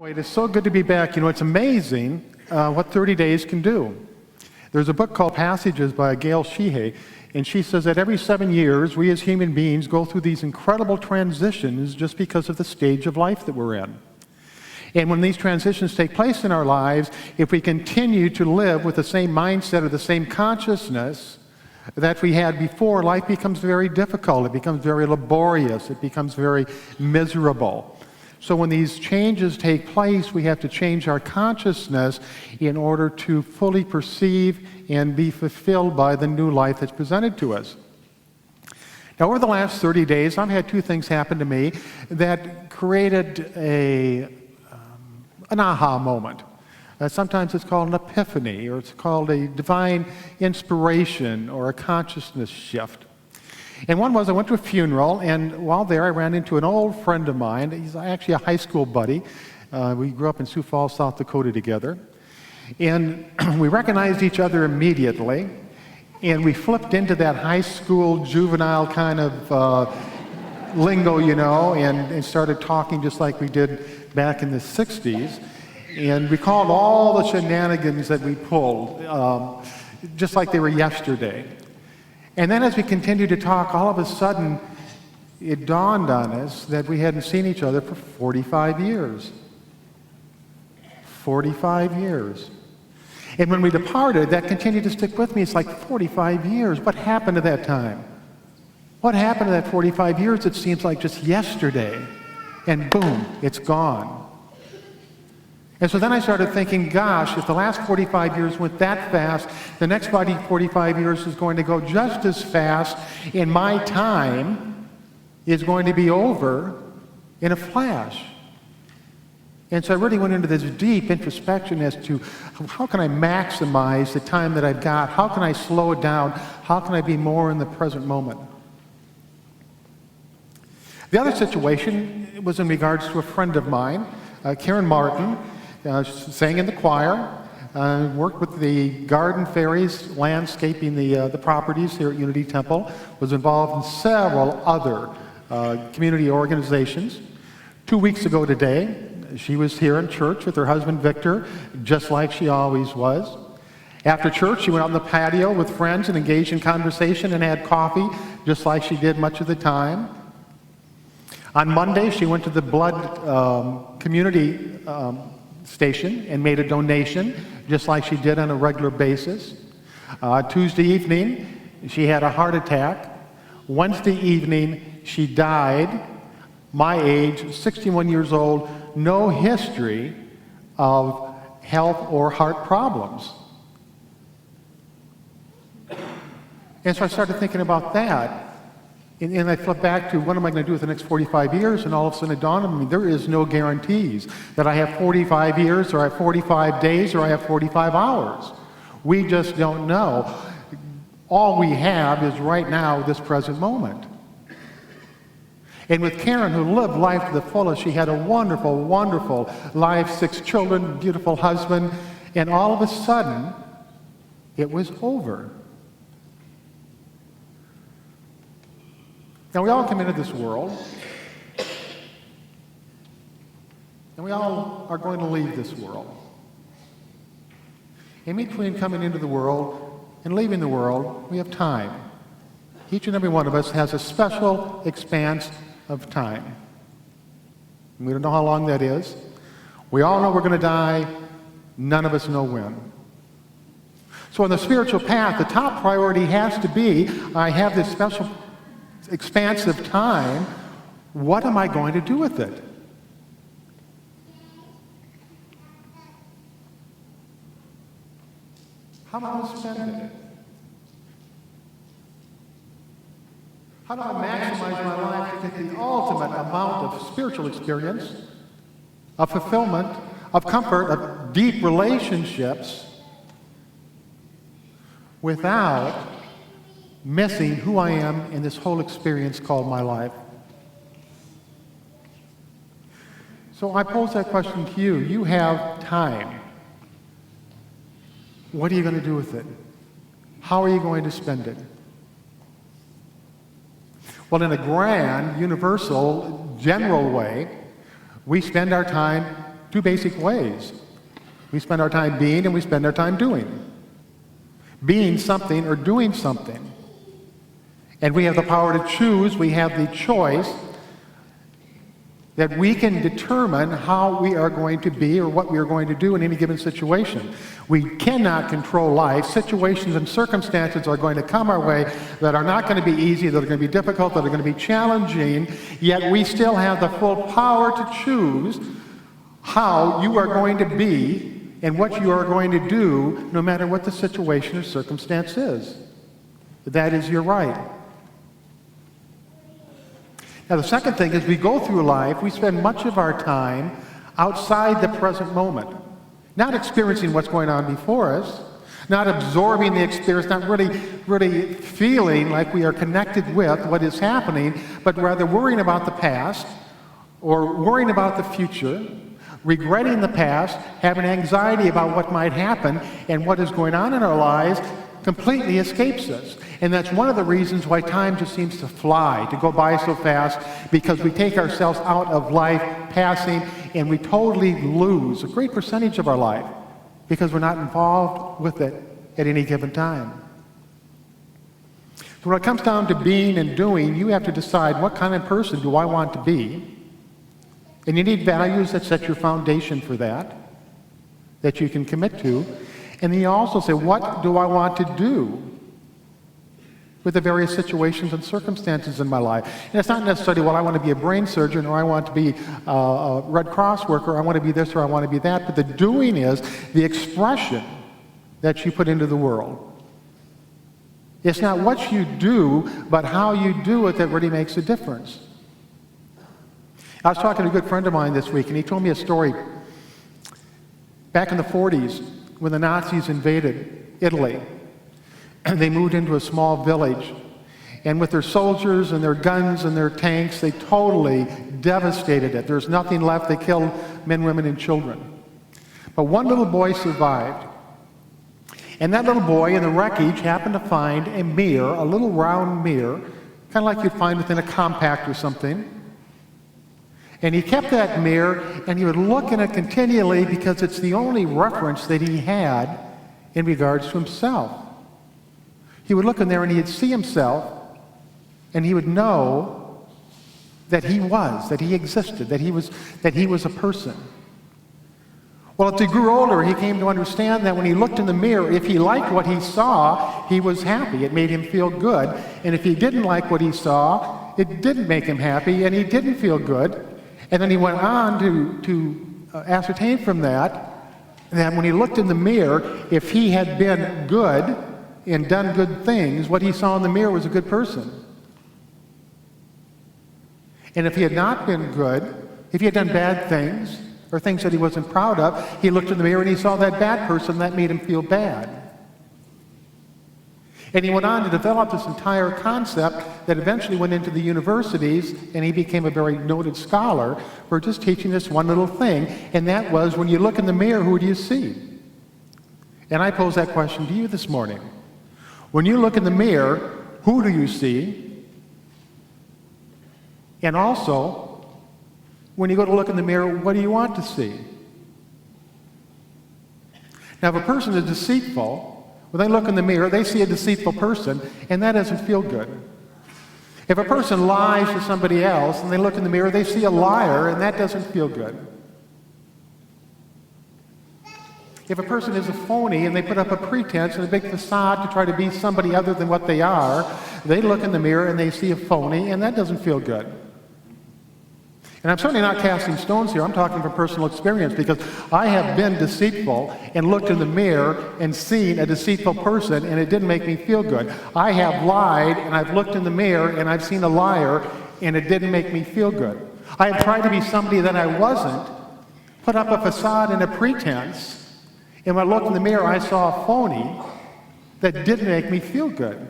It is so good to be back. You know, it's amazing what 30 days can do. There's a book called Passages by Gail Sheehy, and she says that every 7 years, we as human beings go through these incredible transitions just because of the stage of life that we're in. And when these transitions take place in our lives, if we continue to live with the same mindset or the same consciousness that we had before, life becomes very difficult. It becomes very laborious. It becomes very miserable. So when these changes take place, we have to change our consciousness in order to fully perceive and be fulfilled by the new life that's presented to us. Now, over the last 30 days, I've had two things happen to me that created an aha moment. Sometimes it's called an epiphany, or it's called a divine inspiration or a consciousness shift. And one was I went to a funeral, and while there I ran into an old friend of mine. He's actually a high school buddy. We grew up in Sioux Falls, South Dakota together. And we recognized each other immediately, and we flipped into that high school juvenile kind of lingo, you know, and started talking just like we did back in the 60s. And recalled all the shenanigans that we pulled, just like they were yesterday. And then as we continued to talk, all of a sudden, it dawned on us that we hadn't seen each other for 45 years. 45 years. And when we departed, that continued to stick with me. It's like 45 years. What happened to that time? What happened to that 45 years? It seems like just yesterday. And boom, it's gone. And so then I started thinking, gosh, if the last 45 years went that fast, the next 45 years is going to go just as fast, and my time is going to be over in a flash. And so I really went into this deep introspection as to how can I maximize the time that I've got? How can I slow it down? How can I be more in the present moment? The other situation was in regards to a friend of mine, Karen Martin. Sang in the choir, worked with the garden fairies, landscaping the properties here at Unity Temple, was involved in several other community organizations. 2 weeks ago today, she was here in church with her husband Victor, just like she always was. After church, she went out on the patio with friends and engaged in conversation and had coffee, just like she did much of the time. On Monday, she went to the blood community station and made a donation, just like she did on a regular basis. Tuesday evening, she had a heart attack. Wednesday evening, she died. My age, 61 years old, no history of health or heart problems. And so I started thinking about that. And I flipped back to what am I going to do with the next 45 years? And all of a sudden it dawned on me, there is no guarantees that I have 45 years or I have 45 days or I have 45 hours. We just don't know. All we have is right now, this present moment. And with Karen, who lived life to the fullest, she had a wonderful, wonderful life, 6 children, beautiful husband, and all of a sudden, it was over. Now, we all come into this world, and we all are going to leave this world. In between coming into the world and leaving the world, we have time. Each and every one of us has a special expanse of time. We don't know how long that is. We all know we're going to die. None of us know when. So on the spiritual path, the top priority has to be, I have this special expansive time, what am I going to do with it? How am I going to spend it? How do I maximize my life to get the ultimate amount of spiritual experience, of fulfillment, of comfort, of deep relationships, without missing who I am in this whole experience called my life? So I pose that question to you. You have time. What are you going to do with it? How are you going to spend it? Well, in a grand, universal, general way, we spend our time two basic ways. We spend our time being and we spend our time doing. Being something or doing something. And we have the power to choose, we have the choice that we can determine how we are going to be or what we are going to do in any given situation. We cannot control life. Situations and circumstances are going to come our way that are not going to be easy, that are going to be difficult, that are going to be challenging, yet we still have the full power to choose how you are going to be and what you are going to do no matter what the situation or circumstance is. That is your right. Now, the second thing is we go through life, we spend much of our time outside the present moment, not experiencing what's going on before us, not absorbing the experience, not really feeling like we are connected with what is happening, but rather worrying about the past or worrying about the future, regretting the past, having anxiety about what might happen, and what is going on in our lives completely escapes us. And that's one of the reasons why time just seems to fly, to go by so fast, because we take ourselves out of life passing and we totally lose a great percentage of our life because we're not involved with it at any given time. So when it comes down to being and doing, you have to decide, what kind of person do I want to be? And you need values that set your foundation for that you can commit to. And then you also say, what do I want to do with the various situations and circumstances in my life? And it's not necessarily, well, I want to be a brain surgeon, or I want to be a Red Cross worker, or I want to be this, or I want to be that. But the doing is the expression that you put into the world. It's not what you do, but how you do it that really makes a difference. I was talking to a good friend of mine this week, and he told me a story. Back in the 40s, when the Nazis invaded Italy, they moved into a small village. And with their soldiers and their guns and their tanks, they totally devastated it. There's nothing left. They killed men, women, and children. But one little boy survived. And that little boy in the wreckage happened to find a mirror, a little round mirror, kind of like you'd find within a compact or something. And he kept that mirror, and he would look in it continually because it's the only reference that he had in regards to himself. He would look in there and he'd see himself, and he would know that he was, that he existed, that he was a person. Well, as he grew older, he came to understand that when he looked in the mirror, if he liked what he saw, he was happy. It made him feel good. And if he didn't like what he saw, it didn't make him happy, and he didn't feel good. And then he went on to ascertain from that when he looked in the mirror, if he had been good and done good things, what he saw in the mirror was a good person. And if he had not been good, if he had done bad things, or things that he wasn't proud of, he looked in the mirror and he saw that bad person, that made him feel bad. And he went on to develop this entire concept that eventually went into the universities, and he became a very noted scholar for just teaching this one little thing, and that was, when you look in the mirror, who do you see? And I pose that question to you this morning. When you look in the mirror, who do you see? And also, when you go to look in the mirror, what do you want to see? Now, if a person is deceitful, when they look in the mirror, they see a deceitful person, and that doesn't feel good. If a person lies to somebody else, and they look in the mirror, they see a liar, and that doesn't feel good. If a person is a phony, and they put up a pretense and a big facade to try to be somebody other than what they are, they look in the mirror and they see a phony, and that doesn't feel good. And I'm certainly not casting stones here. I'm talking from personal experience, because I have been deceitful and looked in the mirror and seen a deceitful person, and it didn't make me feel good. I have lied, and I've looked in the mirror and I've seen a liar, and it didn't make me feel good. I have tried to be somebody that I wasn't, put up a facade and a pretense, and when I looked in the mirror, I saw a phony that didn't make me feel good.